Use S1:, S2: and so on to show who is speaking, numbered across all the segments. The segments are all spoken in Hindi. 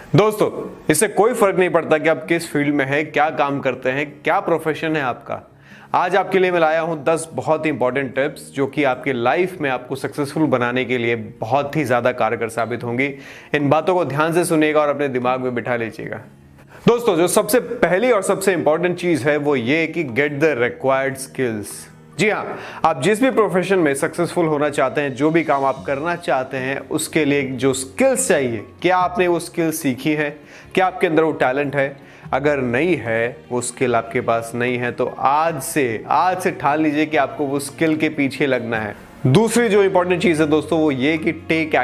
S1: दोस्तों, इससे कोई फर्क नहीं पड़ता कि आप किस फील्ड में हैं, क्या काम करते हैं, क्या प्रोफेशन है आपका। आज आपके लिए मैं लाया हूं 10 बहुत ही इंपॉर्टेंट टिप्स जो कि आपकी लाइफ में आपको सक्सेसफुल बनाने के लिए बहुत ही ज्यादा कारगर साबित होंगी। इन बातों को ध्यान से सुनिएगा और अपने दिमाग में बिठा लीजिएगा। दोस्तों, जो सबसे पहली और सबसे इंपॉर्टेंट चीज है वो ये कि गेट द रिक्वायर्ड स्किल्स। जी हाँ, आप जिस भी प्रोफेशन में सक्सेसफुल होना चाहते हैं, जो भी काम आप करना चाहते हैं, उसके लिए जो स्किल्स चाहिए, क्या आपने वो स्किल्स सीखी है? क्या आपके अंदर वो टैलेंट है? अगर नहीं है, वो स्किल आपके पास नहीं है, तो आज से ठान लीजिए कि आपको वो स्किल के पीछे लगना है। दूसरी जो इंपॉर्टेंट चीज है दोस्तों वो ये कि टेक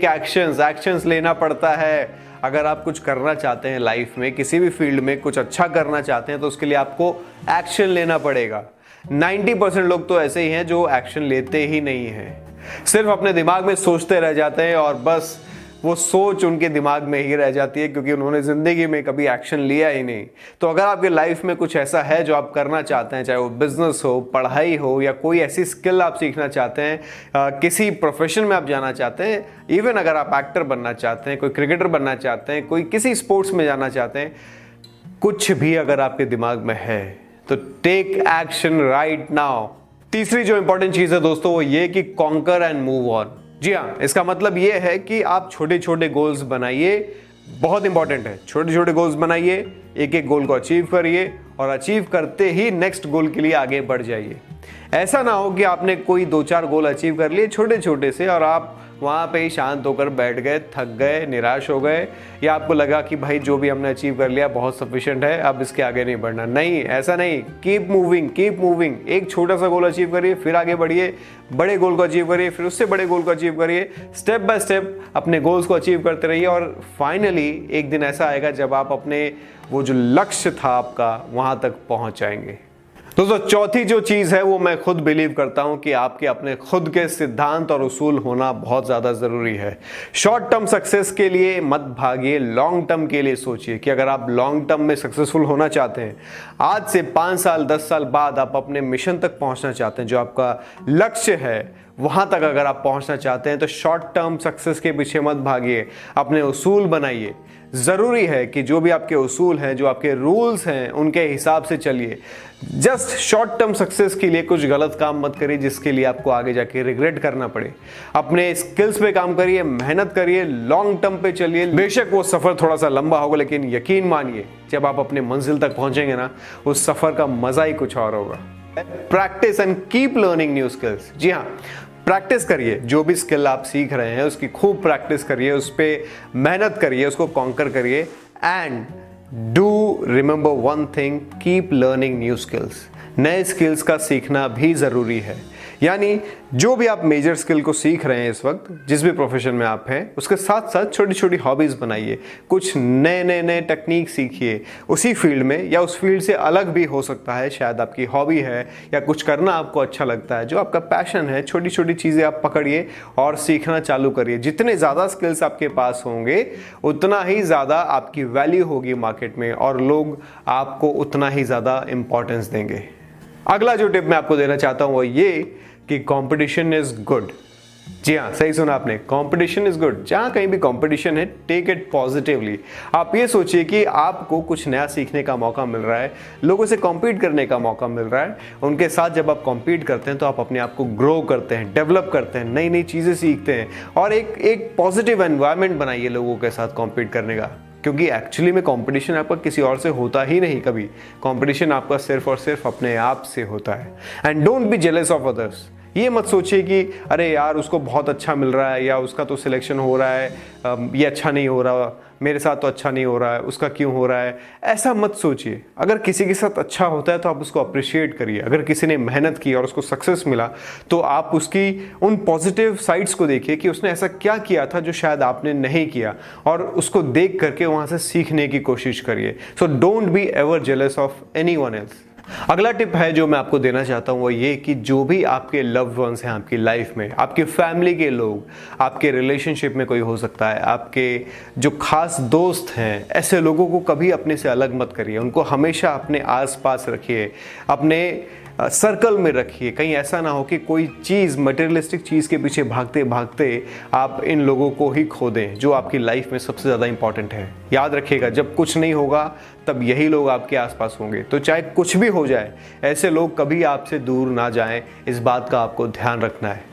S1: एक्शंस लेना पड़ता है। अगर आप कुछ करना चाहते हैं लाइफ में, किसी भी फील्ड में कुछ अच्छा करना चाहते हैं, तो उसके लिए आपको एक्शन लेना पड़ेगा। 90% लोग तो ऐसे ही हैं जो एक्शन लेते ही नहीं हैं, सिर्फ अपने दिमाग में सोचते रह जाते हैं और बस वो सोच उनके दिमाग में ही रह जाती है, क्योंकि उन्होंने जिंदगी में कभी एक्शन लिया ही नहीं। तो अगर आपके लाइफ में कुछ ऐसा है जो आप करना चाहते हैं, चाहे वो बिजनेस हो, पढ़ाई हो, या कोई ऐसी स्किल आप सीखना चाहते हैं, किसी प्रोफेशन में आप जाना चाहते हैं, इवन अगर आप एक्टर बनना चाहते हैं, कोई क्रिकेटर बनना चाहते हैं, कोई किसी स्पोर्ट्स में जाना चाहते हैं, कुछ भी अगर आपके दिमाग में है तो टेक एक्शन राइट नाउ। तीसरी जो इंपॉर्टेंट चीज है दोस्तों वो ये कि कॉन्कर एंड मूव ऑन। जी हाँ, इसका मतलब ये है कि आप छोटे छोटे गोल्स बनाइए। बहुत इंपॉर्टेंट है, छोटे छोटे गोल्स बनाइए, एक एक गोल को अचीव करिए और अचीव करते ही नेक्स्ट गोल के लिए आगे बढ़ जाइए। ऐसा ना हो कि आपने कोई 2-4 गोल अचीव कर लिए छोटे छोटे से और आप वहाँ पे ही शांत होकर बैठ गए, थक गए, निराश हो गए, या आपको लगा कि भाई जो भी हमने अचीव कर लिया बहुत सफिशिएंट है, अब इसके आगे नहीं बढ़ना। नहीं, ऐसा नहीं। Keep moving. एक छोटा सा गोल अचीव करिए, फिर आगे बढ़िए, बड़े गोल को अचीव करिए, फिर उससे बड़े गोल को अचीव करिए। स्टेप बाय स्टेप अपने गोल्स को अचीव करते रहिए और फाइनली एक दिन ऐसा आएगा जब आप अपने वो जो लक्ष्य था आपका वहाँ तक पहुँच जाएंगे। दोस्तों, चौथी जो चीज है वो मैं खुद बिलीव करता हूं कि आपके अपने खुद के सिद्धांत और उसूल होना बहुत ज्यादा जरूरी है। शॉर्ट टर्म सक्सेस के लिए मत भागिए, लॉन्ग टर्म के लिए सोचिए कि अगर आप लॉन्ग टर्म में सक्सेसफुल होना चाहते हैं, आज से 5 साल 10 साल बाद आप अपने मिशन तक पहुंचना चाहते हैं, जो आपका लक्ष्य है वहां तक अगर आप पहुंचना चाहते हैं, तो शॉर्ट टर्म सक्सेस के पीछे मत भागिए, अपने उसूल बनाइए। जरूरी है कि जो भी आपके उसूल हैं, जो आपके रूल्स हैं, उनके हिसाब से चलिए। जस्ट शॉर्ट टर्म सक्सेस के लिए कुछ गलत काम मत करिए जिसके लिए आपको आगे जाके रिग्रेट करना पड़े। अपने स्किल्स पे काम करिए, मेहनत करिए, लॉन्ग टर्म पे चलिए। बेशक वो सफर थोड़ा सा लंबा होगा, लेकिन यकीन मानिए जब आप अपने मंजिल तक पहुंचेंगे ना, उस सफर का मजा ही कुछ और होगा। Practice and keep learning new skills. जी हाँ, प्रैक्टिस करिए, जो भी स्किल आप सीख रहे हैं उसकी खूब प्रैक्टिस करिए, उस पर मेहनत करिए, उसको कॉन्कर करिए। And do remember one thing, keep learning new skills. नए स्किल्स का सीखना भी जरूरी है। यानी जो भी आप मेजर स्किल को सीख रहे हैं इस वक्त, जिस भी प्रोफेशन में आप हैं, उसके साथ साथ छोटी छोटी हॉबीज बनाइए, कुछ नए टेक्निक सीखिए उसी फील्ड में, या उस फील्ड से अलग भी हो सकता है। शायद आपकी हॉबी है या कुछ करना आपको अच्छा लगता है, जो आपका पैशन है, छोटी छोटी चीज़ें आप पकड़िए और सीखना चालू करिए। जितने ज़्यादा स्किल्स आपके पास होंगे उतना ही ज़्यादा आपकी वैल्यू होगी मार्केट में और लोग आपको उतना ही ज़्यादा इंपॉर्टेंस देंगे। अगला जो टिप मैं आपको देना चाहता हूं वो ये कि कंपटीशन इज गुड। जी हाँ, सही सुना आपने, कंपटीशन इज गुड। जहां कहीं भी कंपटीशन है, टेक इट पॉजिटिवली। आप ये सोचिए कि आपको कुछ नया सीखने का मौका मिल रहा है, लोगों से कॉम्पीट करने का मौका मिल रहा है। उनके साथ जब आप कॉम्पीट करते हैं तो आप अपने आप को ग्रो करते हैं, डेवलप करते हैं, नई नई चीज़ें सीखते हैं और एक पॉजिटिव एनवायरनमेंट बनाइए लोगों के साथ कॉम्पीट करने का। क्योंकि एक्चुअली में कंपटीशन आपका किसी और से होता ही नहीं, कभी कंपटीशन आपका सिर्फ और सिर्फ अपने आप से होता है। And don't be jealous of others. ये मत सोचिए कि अरे यार उसको बहुत अच्छा मिल रहा है, या उसका तो सिलेक्शन हो रहा है, ये अच्छा नहीं हो रहा, मेरे साथ तो अच्छा नहीं हो रहा है, उसका क्यों हो रहा है। ऐसा मत सोचिए। अगर किसी के साथ अच्छा होता है तो आप उसको अप्रिशिएट करिए। अगर किसी ने मेहनत की और उसको सक्सेस मिला तो आप उसकी उन पॉजिटिव साइड्स को देखिए कि उसने ऐसा क्या किया था जो शायद आपने नहीं किया, और उसको देख करके वहां से सीखने की कोशिश करिए। So don't be ever jealous of anyone else. अगला टिप है जो मैं आपको देना चाहता हूं वो ये कि जो भी आपके लव्ड वंस हैं आपकी लाइफ में, आपके फैमिली के लोग, आपके रिलेशनशिप में कोई हो सकता है, आपके जो खास दोस्त हैं, ऐसे लोगों को कभी अपने से अलग मत करिए। उनको हमेशा अपने आसपास रखिए, अपने सर्कल में रखिए। कहीं ऐसा ना हो कि कोई चीज़, मटेरियलिस्टिक चीज़ के पीछे भागते भागते आप इन लोगों को ही खो दें जो आपकी लाइफ में सबसे ज़्यादा इंपॉर्टेंट है। याद रखिएगा, जब कुछ नहीं होगा तब यही लोग आपके आसपास होंगे। तो चाहे कुछ भी हो जाए, ऐसे लोग कभी आपसे दूर ना जाएं, इस बात का आपको ध्यान रखना है।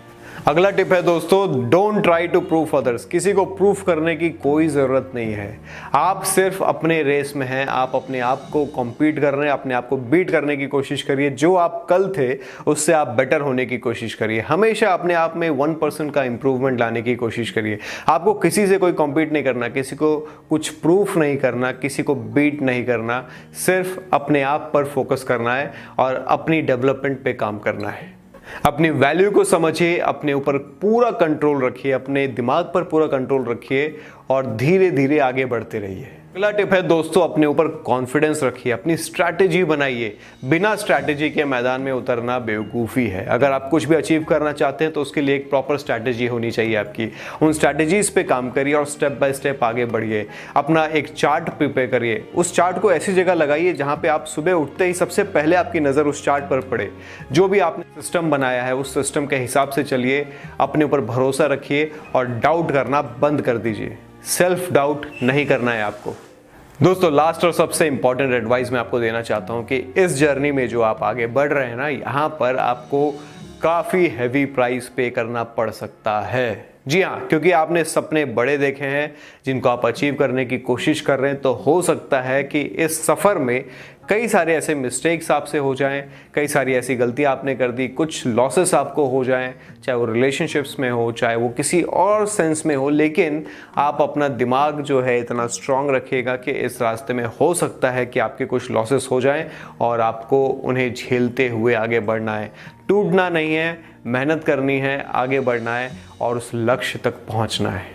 S1: अगला टिप है दोस्तों, don't try to proof others. किसी को प्रूफ करने की कोई ज़रूरत नहीं है। आप सिर्फ अपने रेस में हैं, आप अपने आप को कॉम्पीट कर रहे हैं, अपने आप को बीट करने की कोशिश करिए। जो आप कल थे उससे आप बेटर होने की कोशिश करिए। हमेशा अपने आप में 1% का इंप्रूवमेंट लाने की कोशिश करिए। आपको किसी से कोई कॉम्पीट नहीं करना, किसी को कुछ प्रूफ नहीं करना, किसी को बीट नहीं करना, सिर्फ अपने आप पर फोकस करना है और अपनी डेवलपमेंट पे काम करना है। अपनी वैल्यू को समझिए, अपने ऊपर पूरा कंट्रोल रखिए, अपने दिमाग पर पूरा कंट्रोल रखिए और धीरे धीरे आगे बढ़ते रहिए। अगला टिप है दोस्तों, अपने ऊपर कॉन्फिडेंस रखिए, अपनी स्ट्रैटेजी बनाइए। बिना स्ट्रैटेजी के मैदान में उतरना बेवकूफ़ी है। अगर आप कुछ भी अचीव करना चाहते हैं तो उसके लिए एक प्रॉपर स्ट्रैटेजी होनी चाहिए आपकी। उन स्ट्रैटेजीज पे काम करिए और स्टेप बाय स्टेप आगे बढ़िए। अपना एक चार्ट प्रिपेयर करिए। उस चार्ट को ऐसी जगह लगाइए जहाँ पे आप सुबह उठते ही सबसे पहले आपकी नज़र उस चार्ट पर पड़े। जो भी आपने सिस्टम बनाया है उस सिस्टम के हिसाब से चलिए, अपने ऊपर भरोसा रखिए और डाउट करना बंद कर दीजिए। सेल्फ डाउट नहीं करना है आपको। दोस्तों, लास्ट और सबसे इंपॉर्टेंट एडवाइस मैं आपको देना चाहता हूं कि इस जर्नी में जो आप आगे बढ़ रहे हैं ना, यहां पर आपको काफ़ी हैवी प्राइस पे करना पड़ सकता है। जी हाँ, क्योंकि आपने सपने बड़े देखे हैं जिनको आप अचीव करने की कोशिश कर रहे हैं। तो हो सकता है कि इस सफ़र में कई सारे ऐसे मिस्टेक्स आपसे हो जाएं, कई सारी ऐसी गलती आपने कर दी, कुछ लॉसेस आपको हो जाएं, चाहे वो रिलेशनशिप्स में हो, चाहे वो किसी और सेंस में हो। लेकिन आप अपना दिमाग जो है इतना स्ट्रांग रखिएगा कि इस रास्ते में हो सकता है कि आपके कुछ लॉसेस हो जाएं और आपको उन्हें झेलते हुए आगे बढ़ना है। टूटना नहीं है, मेहनत करनी है, आगे बढ़ना है और उस लक्ष्य तक पहुंचना है।